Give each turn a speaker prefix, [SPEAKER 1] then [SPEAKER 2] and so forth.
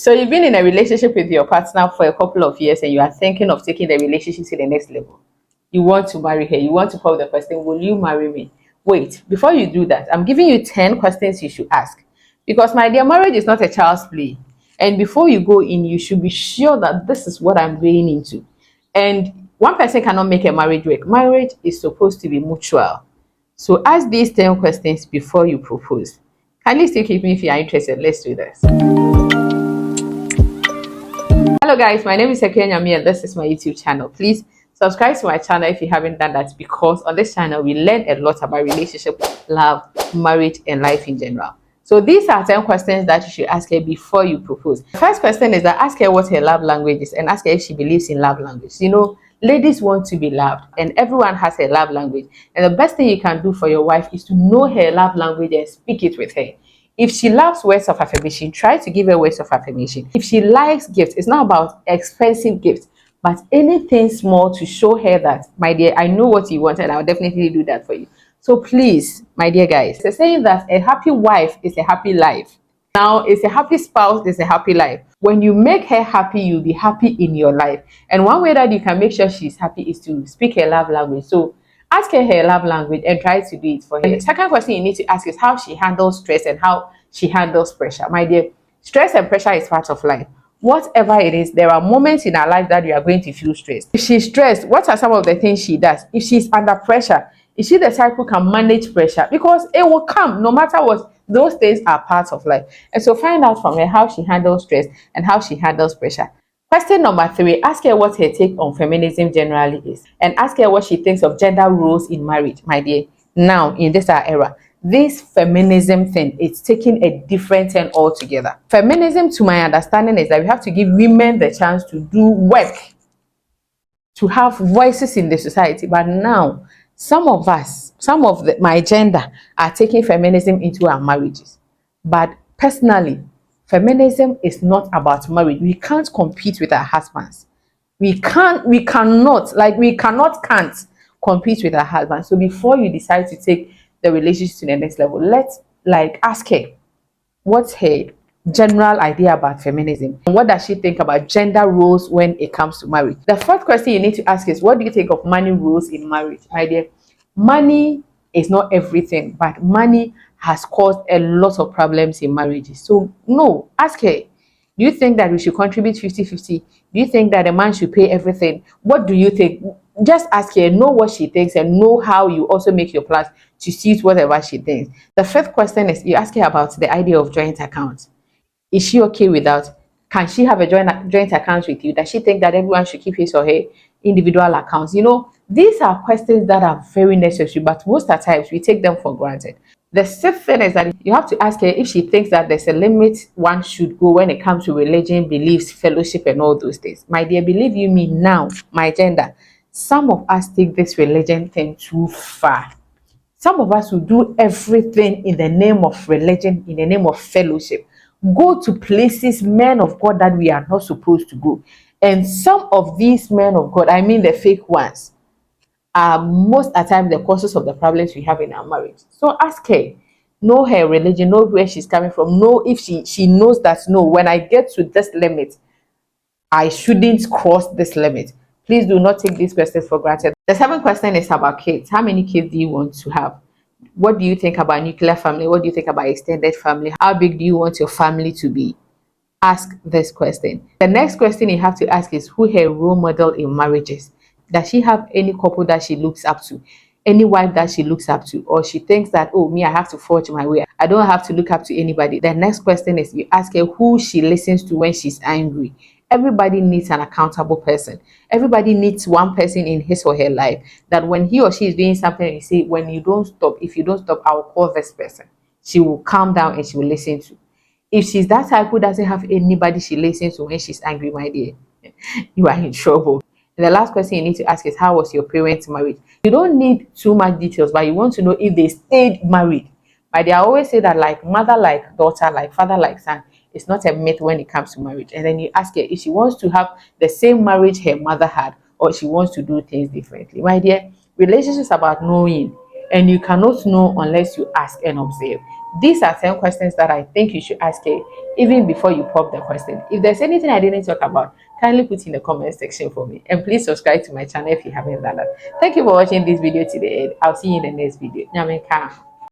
[SPEAKER 1] So you've been in a relationship with your partner for a couple of years and you are thinking of taking the relationship to the next level. You want to marry her. You want to call the question, will you marry me? Wait, before you do that, I'm giving you 10 questions you should ask. Because, my dear, marriage is not a child's play. And before you go in, you should be sure that this is what I'm going into. And one person cannot make a marriage work. Marriage is supposed to be mutual. So ask these 10 questions before you propose. Kindly still keep me if you are interested. Let's do this. Hello guys, my name is Eke Nyami and this is my YouTube channel. Please subscribe to my channel if you haven't done that, because on this channel we learn a lot about relationship, love, marriage and life in general. So these are 10 questions that you should ask her before you propose. The first question is that ask her what her love language is and ask her if she believes in love language. You know, ladies want to be loved and everyone has a love language. And the best thing you can do for your wife is to know her love language and speak it with her. If she loves words of affirmation, try to give her words of affirmation. If she likes gifts, it's not about expensive gifts, but anything small to show her that, my dear, I know what you want and I'll definitely do that for you. So please, my dear guys, they're saying that a happy wife is a happy life. Now, it's a happy spouse, it's a happy life. When you make her happy, you'll be happy in your life. And one way that you can make sure she's happy is to speak her love language. So ask her love language and try to do it for her. And the second question you need to ask is how she handles stress and how she handles pressure. My dear, stress and pressure is part of life. Whatever it is, there are moments in her life that you are going to feel stressed. If she's stressed, what are some of the things she does? If she's under pressure, is she the type who can manage pressure? Because it will come no matter what. Those things are part of life. And so find out from her how she handles stress and how she handles pressure. Question number 3, ask her what her take on feminism generally is. And ask her what she thinks of gender roles in marriage, my dear. Now, in this era, this feminism thing is taking a different turn altogether. Feminism, to my understanding, is that we have to give women the chance to do work, to have voices in the society. But now, some of us, my gender, are taking feminism into our marriages. But personally, feminism is not about marriage. We can't compete with our husbands. We can't compete with our husbands. So before you decide to take the relationship to the next level, let's ask her what's her general idea about feminism and what does she think about gender roles when it comes to marriage. The fourth question you need to ask is, what do you think of money rules in marriage? My dear, money is not everything, but money has caused a lot of problems in marriages. So no, ask her, do you think that we should contribute 50-50? Do you think that a man should pay everything? What do you think? Just ask her, know what she thinks, and know how you also make your plans to suit whatever she thinks. The fifth question is, you ask her about the idea of joint accounts. Is she okay with that? Can she have a joint account with you? Does she think that everyone should keep his or her individual accounts? You know, these are questions that are very necessary, but most of the times we take them for granted. The sixth thing is that you have to ask her if she thinks that there's a limit one should go when it comes to religion, beliefs, fellowship, and all those things. My dear, believe you me now, my gender, some of us take this religion thing too far. Some of us will do everything in the name of religion, in the name of fellowship. Go to places, men of God, that we are not supposed to go. And some of these men of God, I mean the fake ones, are most of the time the causes of the problems we have in our marriage. So ask her, know her religion, know where she's coming from, know if she knows that, no, when I get to this limit, I shouldn't cross this limit. Please do not take these questions for granted. The seventh question is about kids. How many kids do you want to have? What do you think about nuclear family? What do you think about extended family? How big do you want your family to be? Ask this question. The next question you have to ask is who her role model in marriage is. Does she have any couple that she looks up to? Any wife that she looks up to? Or she thinks that, oh, me, I have to forge my way. I don't have to look up to anybody. The next question is you ask her who she listens to when she's angry. Everybody needs an accountable person. Everybody needs one person in his or her life that when he or she is doing something, you say, when you don't stop, if you don't stop, I will call this person. She will calm down and she will listen to. If she's that type who doesn't have anybody she listens to when she's angry, my dear, you are in trouble. And the last question you need to ask is, how was your parents' marriage? You don't need too much details, but you want to know if they stayed married. My dear, I always say that like mother like daughter, like father like son. It's not a myth when it comes to marriage. And then you ask her if she wants to have the same marriage her mother had, or she wants to do things differently. My dear, relationships about knowing, and you cannot know unless you ask and observe. These are 10 questions that I think you should ask her even before you pop the question. If there's anything I didn't talk about, kindly put in the comment section for me. And please subscribe to my channel if you haven't done that. Thank you for watching this video today. I'll see you in the next video. Nyame ka.